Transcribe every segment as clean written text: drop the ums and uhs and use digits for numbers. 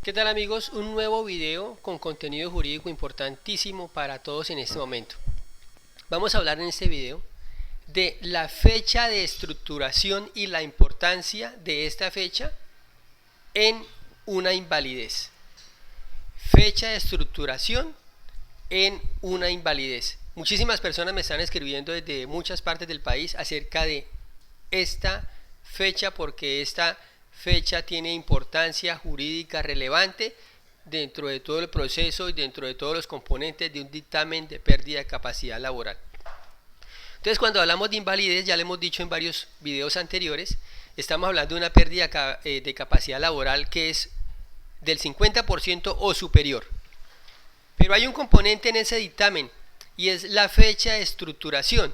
¿Qué tal amigos? Un nuevo video con contenido jurídico importantísimo para todos en este momento. Vamos a hablar en este video de la fecha de estructuración y la importancia de esta fecha en una invalidez. Fecha de estructuración en una invalidez. Muchísimas personas me están escribiendo desde muchas partes del país acerca de esta fecha, porque esta fecha tiene importancia jurídica relevante dentro de todo el proceso y dentro de todos los componentes de un dictamen de pérdida de capacidad laboral. Entonces, cuando hablamos de invalidez, ya lo hemos dicho en varios videos anteriores, estamos hablando de una pérdida de capacidad laboral que es del 50% o superior. Pero hay un componente en ese dictamen y es la fecha de estructuración.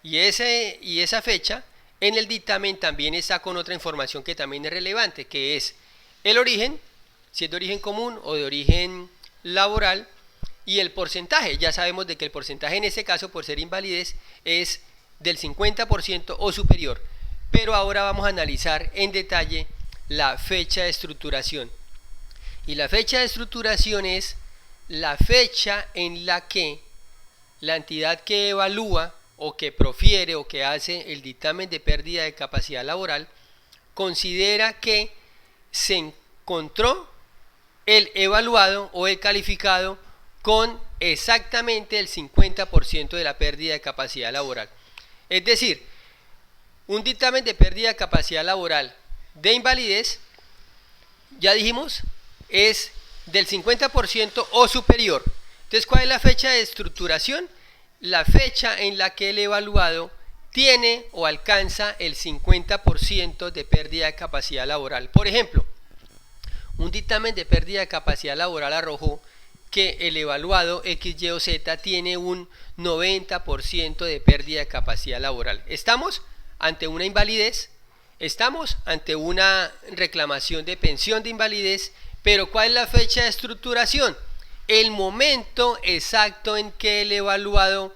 Y esa fecha en el dictamen también está con otra información que también es relevante, que es el origen, si es de origen común o de origen laboral, y el porcentaje. Ya sabemos de que el porcentaje en este caso, por ser invalidez, es del 50% o superior. Pero ahora vamos a analizar en detalle la fecha de estructuración. Y la fecha de estructuración es la fecha en la que la entidad que evalúa o que profiere o que hace el dictamen de pérdida de capacidad laboral considera que se encontró el evaluado o el calificado con exactamente el 50% de la pérdida de capacidad laboral. Es decir, un dictamen de pérdida de capacidad laboral de invalidez, ya dijimos, es del 50% o superior. Entonces, ¿cuál es la fecha de estructuración? La fecha en la que el evaluado tiene o alcanza el 50% de pérdida de capacidad laboral. Por ejemplo, un dictamen de pérdida de capacidad laboral arrojó que el evaluado X, Y o Z tiene un 90% de pérdida de capacidad laboral. ¿Estamos ante una invalidez? Estamos ante una reclamación de pensión de invalidez, pero ¿cuál es la fecha de estructuración? El momento exacto en que el evaluado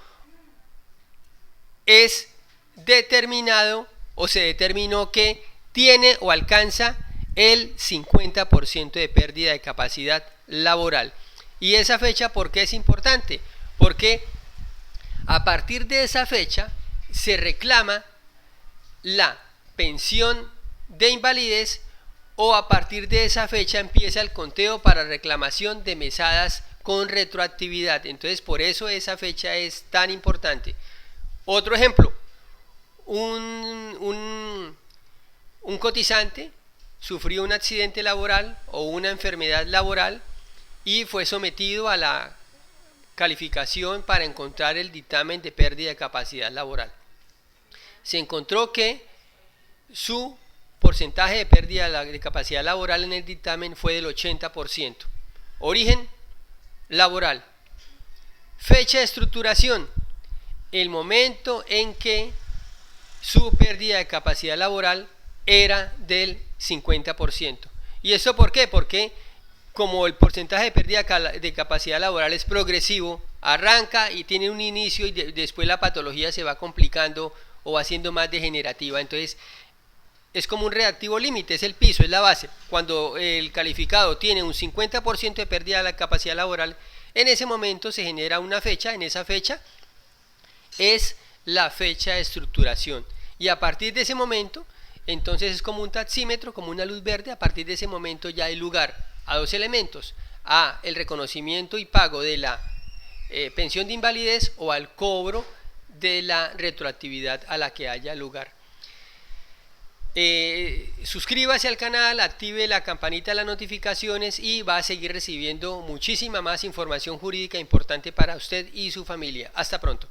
es determinado o se determinó que tiene o alcanza el 50% de pérdida de capacidad laboral. Y esa fecha, ¿por qué es importante? Porque a partir de esa fecha se reclama la pensión de invalidez, o a partir de esa fecha empieza el conteo para reclamación de mesadas con retroactividad. Entonces, por eso esa fecha es tan importante. Otro ejemplo, un cotizante sufrió un accidente laboral o una enfermedad laboral y fue sometido a la calificación para encontrar el dictamen de pérdida de capacidad laboral. Se encontró que su porcentaje de pérdida de capacidad laboral en el dictamen fue del 80%. Origen laboral. Fecha de estructuración. El momento en que su pérdida de capacidad laboral era del 50%. ¿Y eso por qué? Porque como el porcentaje de pérdida de capacidad laboral es progresivo, arranca y tiene un inicio y después la patología se va complicando o va siendo más degenerativa. Entonces, es como un reactivo límite, es el piso, es la base. Cuando el calificado tiene un 50% de pérdida de la capacidad laboral, en ese momento se genera una fecha, en esa fecha es la fecha de estructuración. Y a partir de ese momento, entonces es como un taxímetro, como una luz verde. A partir de ese momento ya hay lugar a dos elementos: a el reconocimiento y pago de la pensión de invalidez o al cobro de la retroactividad a la que haya lugar. Suscríbase al canal, active la campanita de las notificaciones y va a seguir recibiendo muchísima más información jurídica importante para usted y su familia. Hasta pronto.